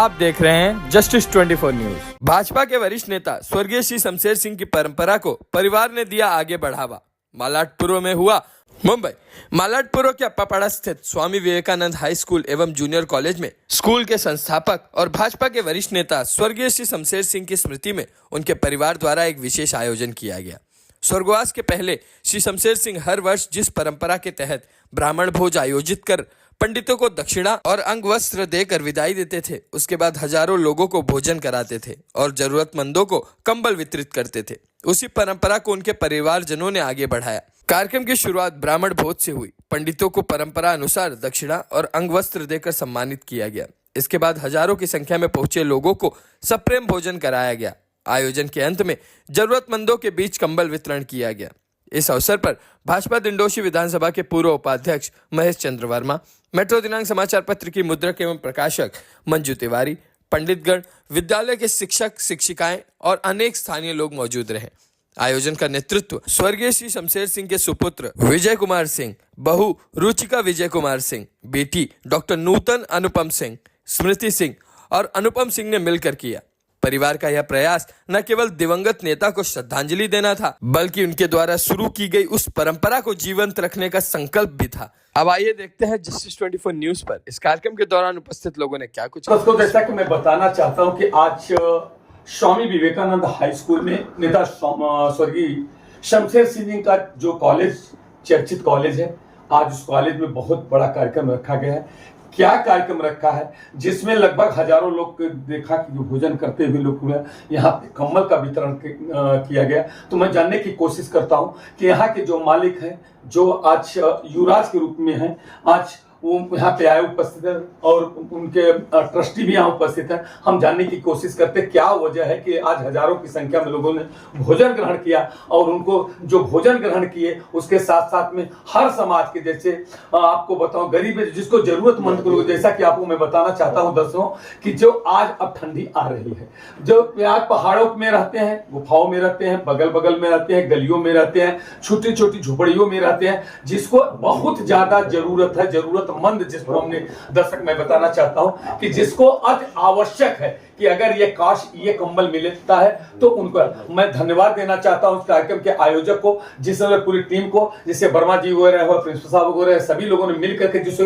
आप देख रहे हैं जस्टिस 24 न्यूज। भाजपा के वरिष्ठ नेता स्वर्गीय श्री शमशेर सिंह की परंपरा को परिवार ने दिया आगे बढ़ावा। मालाडपुरो में हुआ मुंबई मालाडपुरो के अप्पापाड़ा स्थित स्वामी विवेकानंद हाई स्कूल एवं जूनियर कॉलेज में स्कूल के संस्थापक और भाजपा के वरिष्ठ नेता स्वर्गीय श्री शमशेर सिंह की स्मृति में उनके परिवार द्वारा एक विशेष आयोजन किया गया। स्वर्गवास के पहले श्री शमशेर सिंह हर वर्ष जिस परंपरा के तहत ब्राह्मण भोज आयोजित कर पंडितों को दक्षिणा और अंग वस्त्र देकर विदाई देते थे, उसके बाद हजारों लोगों को भोजन कराते थे और जरूरतमंदों को कंबल वितरित करते थे। उसी परंपरा को उनके परिवारजनों ने आगे बढ़ाया। कार्यक्रम की शुरुआत ब्राह्मण भोज से हुई। पंडितों को परंपरा अनुसार दक्षिणा और अंग वस्त्र देकर सम्मानित किया गया। इसके बाद हजारों की संख्या में पहुंचे लोगों को सप्रेम भोजन कराया गया। आयोजन के अंत में जरूरतमंदों के बीच कंबल वितरण किया गया। इस अवसर पर भाजपा दिंडोशी विधानसभा के पूर्व उपाध्यक्ष महेश चंद्र वर्मा, मेट्रो दिनांक समाचार पत्र की मुद्रक एवं प्रकाशक मंजू तिवारी, पंडितगण, विद्यालय के शिक्षक शिक्षिकाएं और अनेक स्थानीय लोग मौजूद रहे। आयोजन का नेतृत्व स्वर्गीय श्री शमशेर सिंह के सुपुत्र विजय कुमार सिंह, बहू रुचिका विजय कुमार सिंह, बेटी डॉक्टर नूतन अनुपम सिंह, स्मृति सिंह और अनुपम सिंह ने मिलकर किया। परिवार का यह प्रयास न केवल दिवंगत नेता को श्रद्धांजलि देना था, बल्कि उनके द्वारा शुरू की गई उस परंपरा को जीवंत रखने का संकल्प भी था। अब आइए देखते हैं जस्टिस 24 न्यूज पर इस कार्यक्रम के दौरान उपस्थित लोगों ने क्या कुछ। दोस्तों, जैसा कि मैं बताना चाहता हूं कि आज स्वामी विवेकानंद हाई स्कूल में नेता स्वर्गीय शमशेर सिंह का जो कॉलेज, चर्चित कॉलेज है, आज उस कॉलेज में बहुत बड़ा कार्यक्रम रखा गया है। क्या कार्यक्रम रखा है, जिसमें लगभग हजारों लोग देखा कि भोजन करते हुए लोग यहाँ पे कम्बल का वितरण किया गया। तो मैं जानने की कोशिश करता हूँ कि यहाँ के जो मालिक हैं, जो आज युवराज के रूप में हैं, आज वो यहाँ पे आए उपस्थित है और उनके ट्रस्टी भी यहाँ उपस्थित है। हम जानने की कोशिश करते क्या वजह है कि आज हजारों की संख्या में लोगों ने भोजन ग्रहण किया और उनको जो भोजन ग्रहण किए उसके साथ साथ में हर समाज के, जैसे आपको बताऊं, गरीब जिसको जरूरतमंद को, जैसा कि आपको मैं बताना चाहता हूं दर्शकों कि जो आज अब ठंडी आ रही है, जो आज पहाड़ों में रहते हैं, गुफाओं में रहते हैं, बगल बगल में रहते हैं, गलियों में रहते हैं, छोटी छोटी झोपड़ियों में रहते हैं, जिसको बहुत ज्यादा जरूरत है, मंद, जिसको हमने दर्शक मैं बताना चाहता हूं कि जिसको अति आवश्यक है कि अगर ये काश ये कंबल मिलता है तो उनको मैं धन्यवाद देना चाहता हूं। इस कार्यक्रम के आयोजक को, जिसने पूरी टीम को, जिससे वर्मा जी वगैरह हो, प्रिंसिपल साहब वगैरह, सभी लोगों ने मिलकर के जिस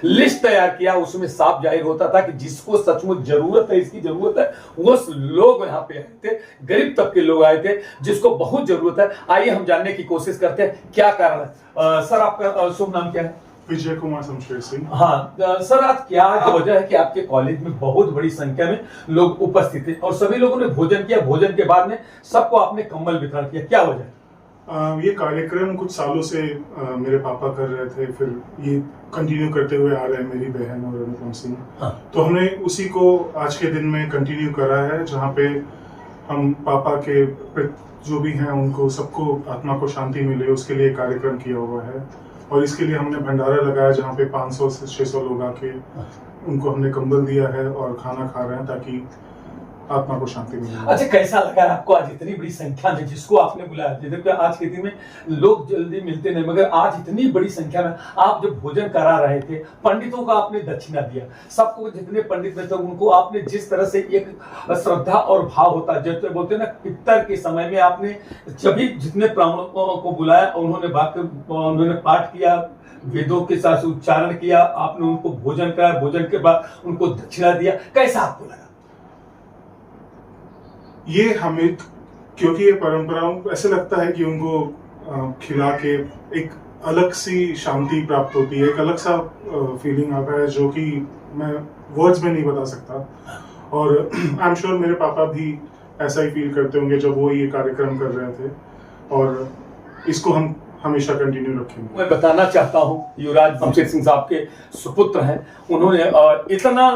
लिस्ट तैयार किया उसमें साफ जाहिर होता था कि जिसको सचमुच जरूरत है, इसकी जरूरत है, वो लोग यहाँ पे आए थे, गरीब तबके लोग आए थे जिसको बहुत जरूरत है। आइए हम जानने की कोशिश करते हैं क्या कारण है। सर, आपका शुभ नाम क्या है? विजय कुमार शमशेर सिंह। हाँ सर, आज क्या वजह है कि आपके कॉलेज में बहुत बड़ी संख्या में लोग उपस्थित थे और सभी लोगों ने भोजन किया, भोजन के बाद में सबको आपने कंबल वितरण किया, क्या वजह है? ये कार्यक्रम कुछ सालों से मेरे पापा कर रहे थे, फिर ये कंटिन्यू करते हुए आ रहे हैं मेरी बहन और अनुपम सिंह। हाँ। तो हमने उसी को आज के दिन में कंटिन्यू करा है, जहाँ पे हम पापा के जो भी हैं उनको सबको आत्मा को शांति मिले, उसके लिए कार्यक्रम किया हुआ है। और इसके लिए हमने भंडारा लगाया जहाँ पे 500 से 600 लोग आके उनको हमने कंबल दिया है और खाना खा रहे हैं ताकि आत्मा को शांति मिले। अच्छा, कैसा लगा आपको आज इतनी बड़ी संख्या में जिसको आपने बुलाया? जैसे आज के दिन में लोग जल्दी मिलते नहीं, मगर आज इतनी बड़ी संख्या में आप जब भोजन करा रहे थे, पंडितों को आपने दक्षिणा दिया, सबको जितने पंडित थे उनको आपने जिस तरह से एक श्रद्धा और भाव होता है, जैसे बोलते हैं ना, पितर के समय में आपने जब भी जितने ब्राह्मणों को बुलाया उन्होंने पाठ किया, वेदों के साथ उच्चारण किया, आपने उनको भोजन कराया, भोजन के बाद उनको दक्षिणा दिया, कैसा आपको लगा? ये हमें, क्योंकि ये परंपराओं ऐसे लगता है कि उनको खिला के एक अलग सी शांति प्राप्त होती है, एक अलग सा फीलिंग आता है जो कि मैं वर्ड्स में नहीं बता सकता। और आई एम श्योर मेरे पापा भी ऐसा ही फील करते होंगे जब वो ये कार्यक्रम कर रहे थे, और इसको हम हमेशा कंटिन्यू रखेंगे। मैं बताना चाहता हूँ, युवराज शमशेर सिंह साहब के सुपुत्र हैं, उन्होंने इतना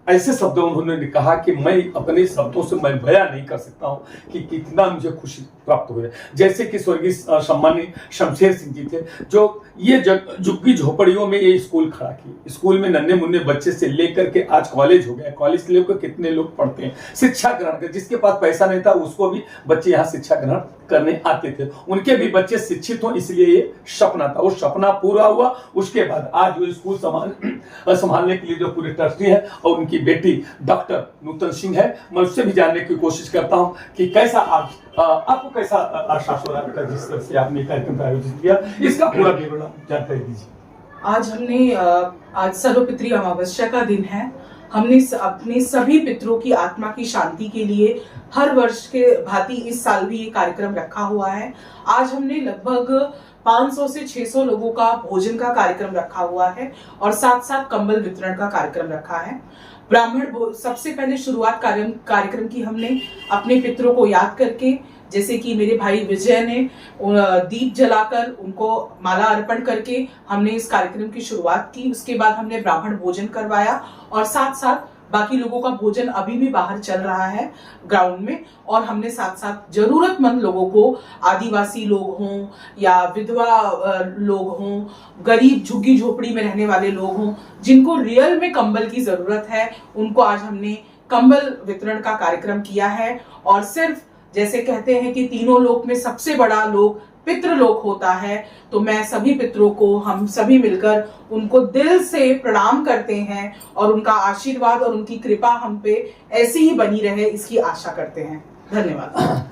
ऐसे शब्दों उन्होंने कहा कि मैं अपने शब्दों से मैं बयां नहीं कर सकता हूं कि कितना मुझे खुशी प्राप्त हुई है। जैसे कि स्वर्गीय सम्मानीय शमशेर सिंह जी थे, जो ये झुग्गी झोपड़ियों में ये स्कूल खड़ा किए, स्कूल में नन्हे मुन्ने बच्चे से लेकर के आज कॉलेज हो गया, कॉलेज से लेकर कितने लोग पढ़ते हैं, शिक्षा ग्रहण कर, जिसके पास पैसा नहीं था उसको भी बच्चे यहाँ शिक्षा ग्रहण करने आते थे। उनके भी बच्चे शिक्षित हों, इसलिए ये सपना था, वो सपना पूरा हुआ। उसके बाद आज वो स्कूल संभालने के लिए जो पूरे ट्रस्टी है, और उनकी बेटी डॉक्टर नूतन सिंह है। मैं उससे भी जानने की कोशिश करता हूँ कि कैसा आपको कैसा आश्वास हो रहा है बेटा, जिस तरह से आपने कार्यक्रम का आयोजित किया, इसका पूरा विवरण जानकारी दीजिए। आज हमने आज सर्वपितृ अमावस्या का दिन है। हमने अपने सभी पितरों की आत्मा की शांति के लिए हर वर्ष के भांति इस साल भी ये कार्यक्रम रखा हुआ है। आज हमने लगभग 500 से 600 लोगों का भोजन का कार्यक्रम रखा हुआ है और साथ साथ कंबल वितरण का कार्यक्रम रखा है। ब्राह्मण सबसे पहले शुरुआत कार्यक्रम की हमने अपने पितरों को याद करके, जैसे कि मेरे भाई विजय ने दीप जलाकर उनको माला अर्पण करके हमने इस कार्यक्रम की शुरुआत की। उसके बाद हमने ब्राह्मण भोजन करवाया और साथ साथ बाकी लोगों का भोजन अभी भी बाहर चल रहा है ग्राउंड में। और हमने साथ साथ जरूरतमंद लोगों को, आदिवासी लोग हों या विधवा लोग हों, गरीब झुग्गी झोपड़ी में रहने वाले लोग हों, जिनको रियल में कंबल की जरूरत है, उनको आज हमने कंबल वितरण का कार्यक्रम किया है। और सिर्फ जैसे कहते हैं कि तीनों लोक में सबसे बड़ा लोक पितृलोक होता है, तो मैं सभी पितरों को, हम सभी मिलकर उनको दिल से प्रणाम करते हैं और उनका आशीर्वाद और उनकी कृपा हम पे ऐसी ही बनी रहे, इसकी आशा करते हैं। धन्यवाद।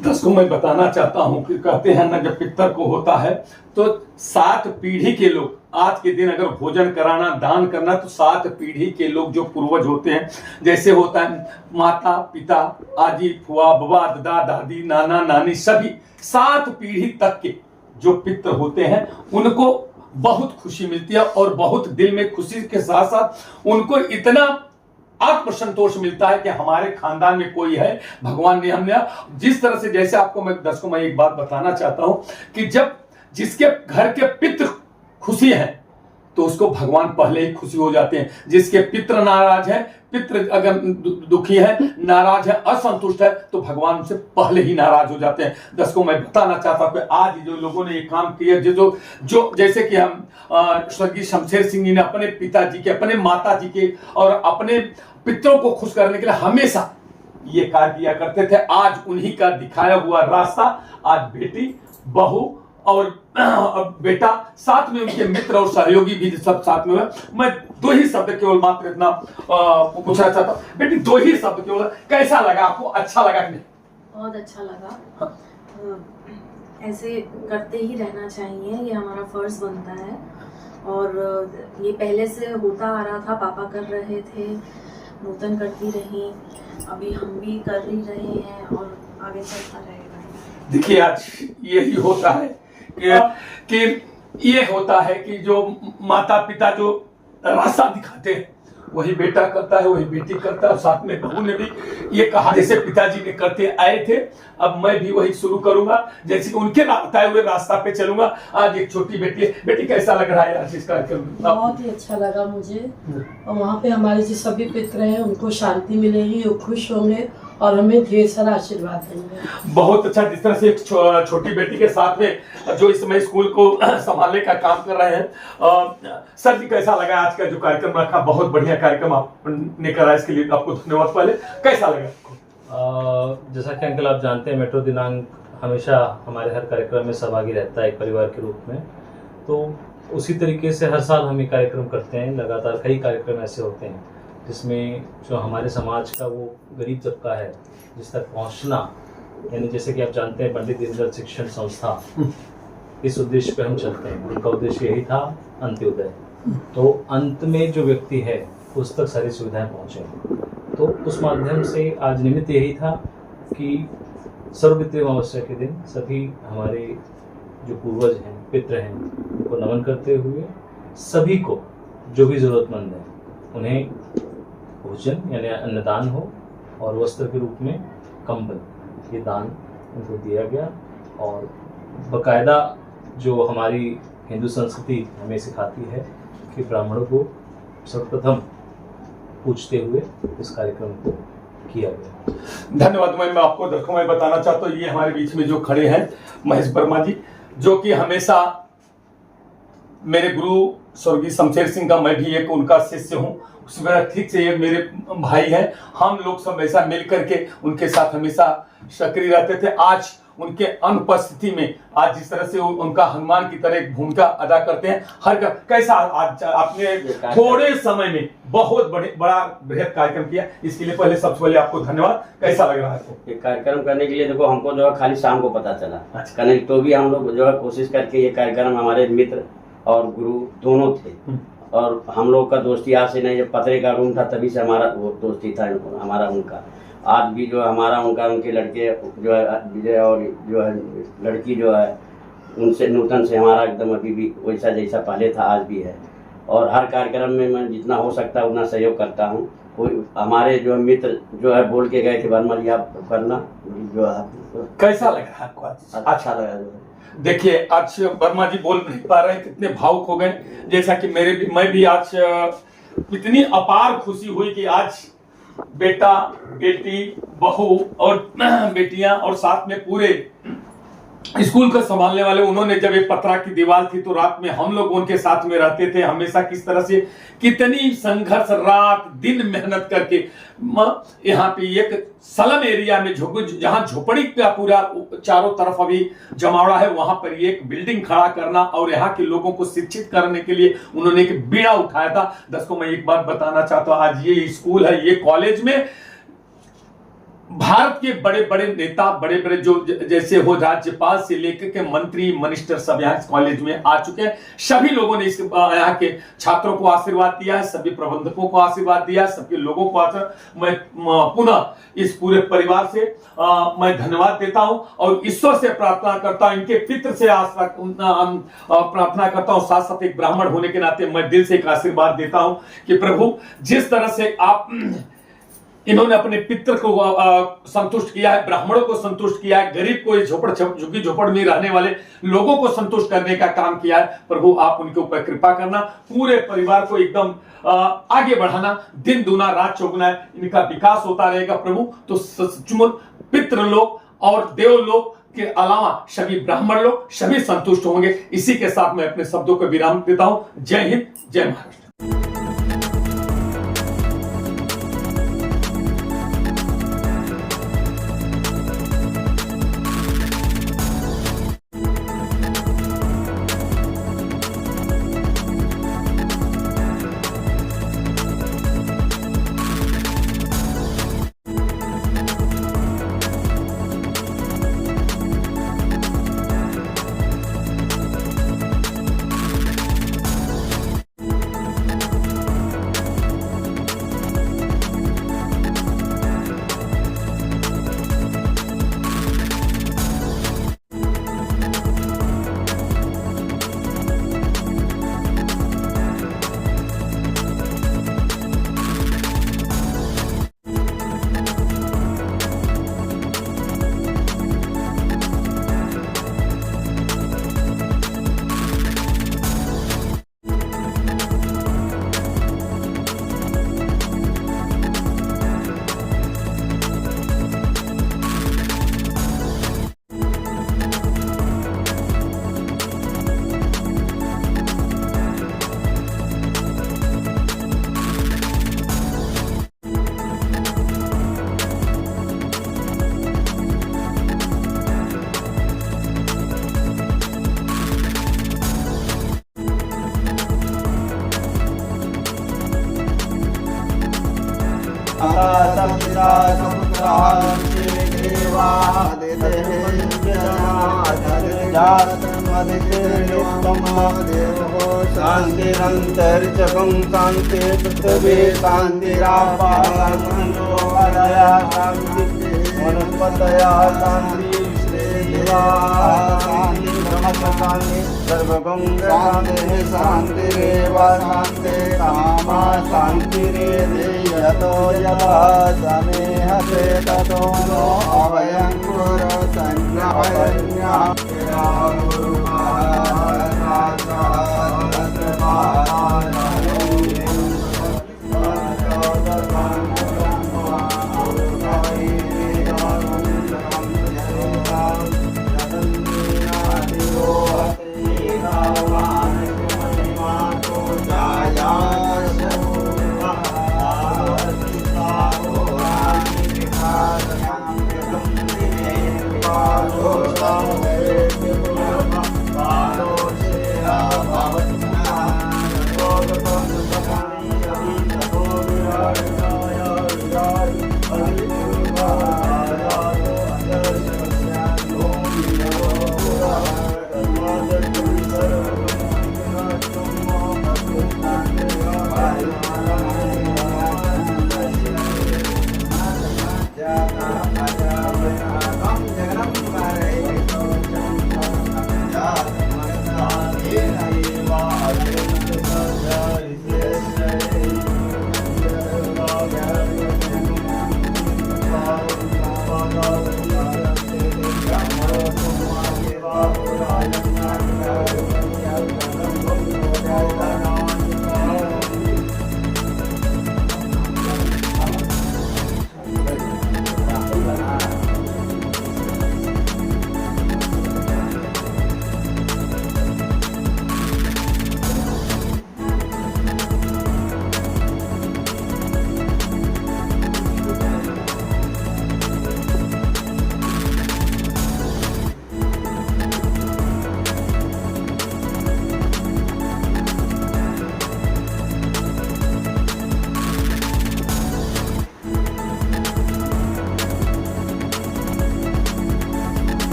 दर्शकों, मैं बताना चाहता हूं कि कहते हैं ना, जब पितर को होता है तो 7 पीढ़ी के लोग, आज के दिन अगर भोजन कराना, दान करना, तो 7 पीढ़ी के लोग जो पूर्वज होते हैं, जैसे होता है माता पिता, आजी फुआ बुआ, दादा दादी, नाना नानी, सभी 7 पीढ़ी तक के जो पितर होते हैं, उनको बहुत खुशी मिलती है। और बहुत दिल में खुशी के साथ साथ उनको इतना आत्मसंतोष मिलता है कि हमारे खानदान में कोई है, भगवान ने हमने जिस तरह से, जैसे आपको मैं दर्शकों में एक बात बताना चाहता हूं कि जब जिसके घर के पितृ खुशी हैं तो उसको भगवान पहले ही खुशी हो जाते हैं। जिसके पितृ नाराज है, पितृ अगर दुखी है, नाराज है, असंतुष्ट है, तो भगवान उनसे पहले ही नाराज हो जाते हैं। दर्शकों, मैं बताना चाहता हूं कि आज जो लोगों ने ये काम किया, जो जैसे कि हम स्वर्गीय शमशेर सिंह जी ने अपने पिताजी के, अपने माता जी के और अपने पितरों को खुश करने के लिए हमेशा ये कार्य किया करते थे। आज उन्हीं का दिखाया हुआ रास्ता, आज बेटी, बहू और बेटा, साथ में उनके मित्र और सहयोगी भी सब साथ में हुए। मैं 2 ही शब्द केवल मात्र इतना पूछना चाहता हूँ बेटी, 2 ही शब्द केवल, कैसा लगा आपको, अच्छा लगा कि नहीं? बहुत अच्छा लगा। ऐसे करते ही रहना चाहिए, ये हमारा फर्ज बनता है। और ये पहले से होता आ रहा था, पापा कर रहे थे, नूतन करती रही, अभी हम भी कर ही रहे हैं और आगे चलता रहेगा। देखिए, आज यही होता है कि ये होता है कि जो माता पिता जो रास्ता दिखाते हैं, वही बेटा करता है, वही बेटी करता है। और साथ में बहू ने भी ये कहा, जैसे पिताजी ने करते आए थे, अब मैं भी वही शुरू करूंगा, जैसे कि उनके बताए हुए रास्ता पे चलूंगा। आज एक छोटी बेटी है। बेटी, कैसा लग रहा है आज इस कार्यक्रम? बहुत ही अच्छा लगा मुझे। और वहाँ पे हमारे जो सभी पितर हैं, उनको शांति मिलेगी, वो खुश होंगे और हमें ढेर सारा आशीर्वाद देंगे। बहुत अच्छा, जिस तरह से एक छोटी बेटी के साथ में जो इस समय स्कूल को संभालने का काम कर रहे हैं। सर जी, कैसा लगा आज का जो कार्यक्रम रखा? बहुत बढ़िया कार्यक्रम आपने करा, इसके लिए आपको धन्यवाद। पहले कैसा लगा? जैसा कि अंकल आप जानते हैं, मेट्रो दिनांक हमेशा हमारे हर कार्यक्रम में सहभागी रहता है एक परिवार के रूप में। तो उसी तरीके से हर साल हम ये कार्यक्रम करते हैं। लगातार कई कार्यक्रम ऐसे होते हैं जिसमें जो हमारे समाज का वो गरीब तबका है, जिस तक पहुंचना, यानी जैसे कि आप जानते हैं पंडित दीनदयाल शिक्षण संस्था, इस उद्देश्य पे हम चलते हैं। उनका उद्देश्य यही था, अंत्योदय। तो अंत में जो व्यक्ति है उस तक सारी सुविधाएं पहुँचें। तो उस माध्यम से आज निमित्त यही था कि सर्वपितृ अमावस्या के दिन सभी हमारे जो पूर्वज हैं, पितृ हैं, उनको नमन करते हुए सभी को जो भी ज़रूरतमंद है उन्हें भोजन यानी अन्नदान हो और वस्त्र के रूप में कंबल, ये दान उनको दिया गया। और बाकायदा जो हमारी हिंदू संस्कृति हमें सिखाती है कि ब्राह्मणों को सर्वप्रथम पूछते हुए इस कार्यक्रम को किया गया। धन्यवाद। मैं आपको दर्शकों में बताना चाहता हूँ, ये हमारे बीच में जो खड़े हैं महेश वर्मा जी, जो कि हमेशा मेरे गुरु स्वर्गीय शमशेर सिंह का मैं भी एक उनका शिष्य हूँ, उसी तरह ठीक से ये मेरे भाई हैं। हम लोग सब ऐसा मिल करके उनके साथ हमेशा सक्रिय रहते थे। आज उनके अनुपस्थिति में आज जिस तरह से उनका हनुमान की तरह एक भूमिका अदा करते हैं। कैसा आज आपने थोड़े समय में बहुत बड़ा बृहद कार्यक्रम किया, इसके लिए सबसे पहले आपको धन्यवाद। कैसा लग रहा है आपको? ये कार्यक्रम करने के लिए देखो हमको जो है खाली शाम को पता चला, करने तो भी हम लोग जो है कोशिश करके ये कार्यक्रम, हमारे मित्र और गुरु दोनों थे और हम लोग का दोस्ती आज से नहीं, जब पतरे का रूम था तभी से हमारा वो दोस्ती था हमारा उनका। आज भी जो है हमारा उनका, उनके लड़के जो है विजय और जो है लड़की जो है उनसे नूतन से हमारा एकदम अभी भी वैसा जैसा पहले था आज भी है। और हर कार्यक्रम में मैं जितना हो सकता है उतना सहयोग करता हूँ। कोई हमारे जो मित्र जो है बोल के गए थे वर्मा जी आप करना, जो है कैसा लग रहा है आपको आज? अच्छा लगा जो है। देखिए आज वर्मा जी बोल नहीं पा रहे हैं, कितने भावुक हो गए। जैसा कि मैं भी आज इतनी अपार खुशी हुई कि आज बेटा बेटी बहू और बेटियां और साथ में पूरे स्कूल को संभालने वाले, उन्होंने जब एक पत्रा की दीवार थी तो रात में हम लोग उनके साथ में रहते थे हमेशा। किस तरह से कितनी संघर्ष रात दिन मेहनत करके यहाँ पे एक सलम एरिया में जहाँ झोपड़ी का पूरा चारों तरफ अभी जमावड़ा है, वहां पर एक बिल्डिंग खड़ा करना और यहाँ के लोगों को शिक्षित करने के लिए उन्होंने एक बीड़ा उठाया था। दर्शकों मैं एक बात बताना चाहता हूँ, आज ये स्कूल है, ये कॉलेज में भारत के बड़े बड़े नेता, बड़े बड़े जो जैसे हो राज्यपाल से लेकर के मंत्री मिनिस्टर सब यहाँ कॉलेज में आ चुके हैं। सभी लोगों ने यहाँ के छात्रों को आशीर्वाद दिया है, सभी प्रबंधकों को आशीर्वाद दिया है, सबके लोगों को मैं पुनः इस पूरे परिवार से मैं धन्यवाद देता हूं और ईश्वर से प्रार्थना करता हूं, इनके पितृ से प्रार्थना करता हूं। साथ साथ एक ब्राह्मण होने के नाते मैं दिल से एक आशीर्वाद देता हूं कि प्रभु जिस तरह से आप इन्होंने अपने पितृ को संतुष्ट किया है, ब्राह्मणों को संतुष्ट किया है, गरीब को झुग्गी झोपड़ में रहने वाले लोगों को संतुष्ट करने का काम किया है, प्रभु आप उनके ऊपर कृपा करना, पूरे परिवार को एकदम आगे बढ़ाना, दिन दूना रात चौगुना इनका विकास होता रहेगा प्रभु। तो सचमुच पितृ लोग और देव लोग के अलावा सभी ब्राह्मण लोग सभी संतुष्ट होंगे। इसी के साथ मैं अपने शब्दों को विराम देता हूं। जय हिंद, जय महाराष्ट्र। शांतिरंतरिक्षकं शांति पृथ्वी शांतिरापादया शांति वनस्पतया शांति श्रेया शांति ब्रह्म शांति सर्वगं शांति शांतिरेव शांति कामा शांतिरेधि यतो यथा समेहते ततो नो अभयं गुरु संज्ञापन्या Oh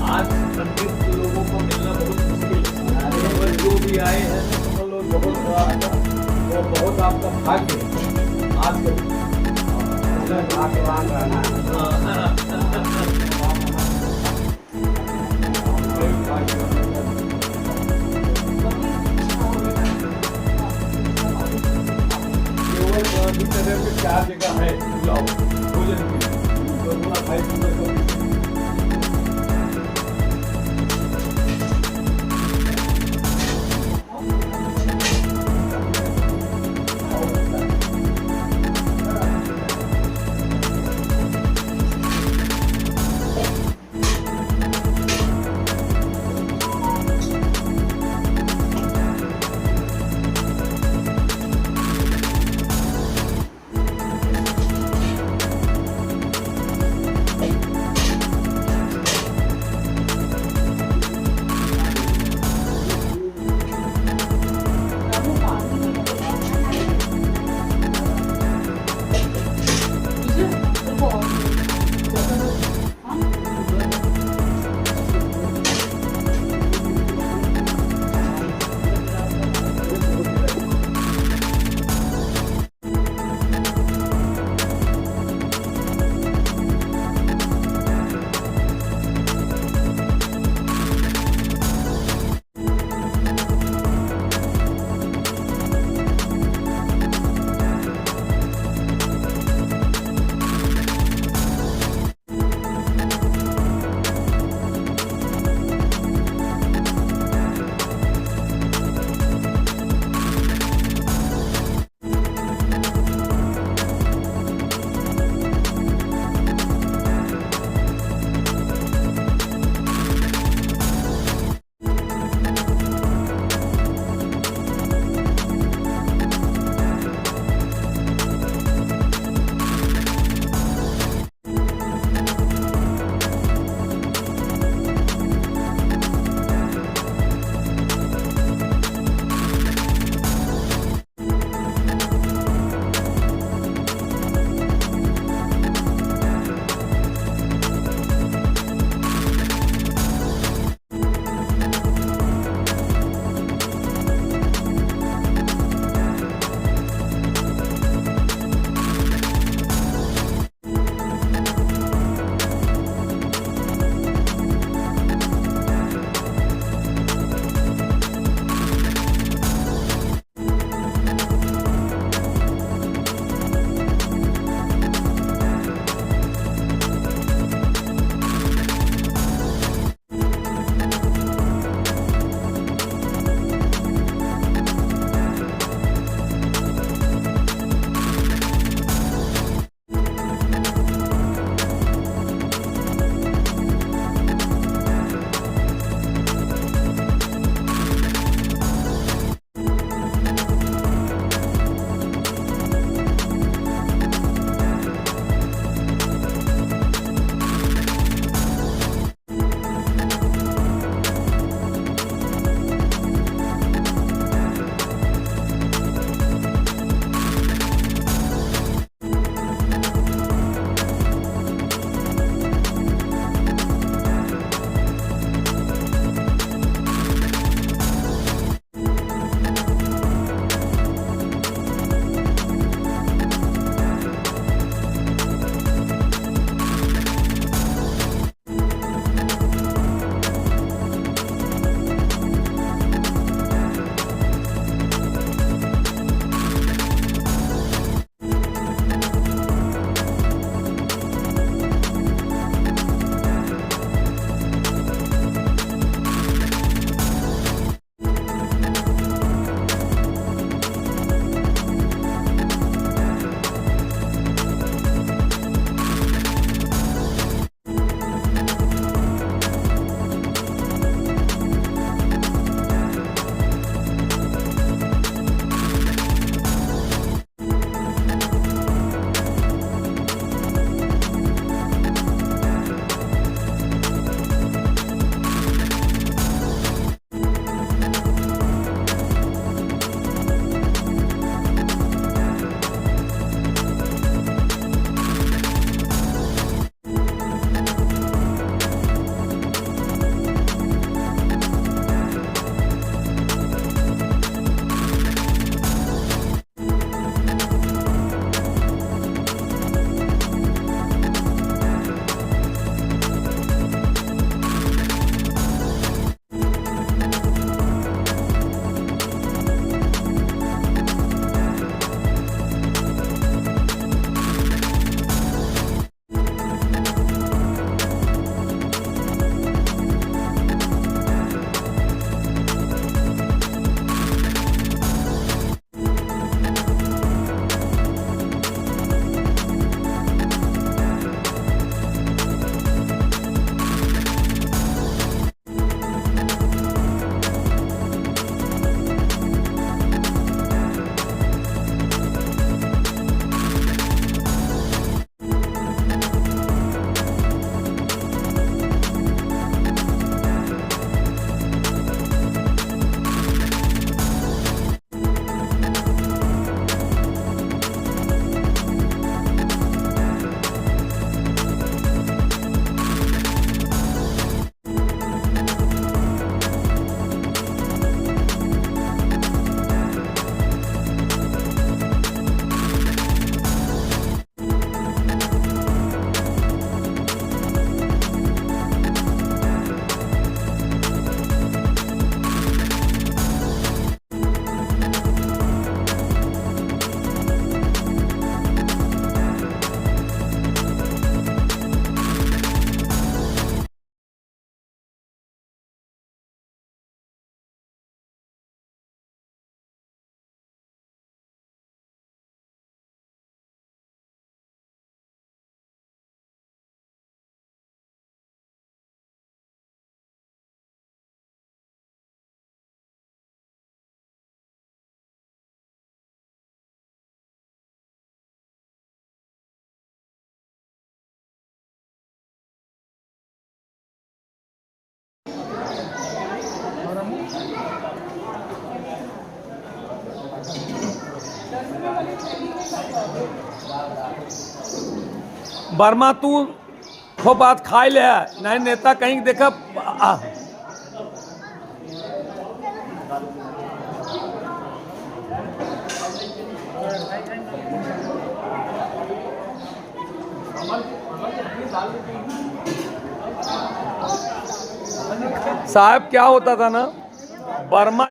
आज पंडित लोगों को मिलना बहुत मुश्किल है, और जो भी आए हैं तो सब लोग बहुत आपका भाग्य है। आज केवल 4 जगह है भोजन के तो पूरा भाई बर्मा तू वो बात खाई ले नहीं नेता कहीं देखा साहब क्या होता था ना बर्मा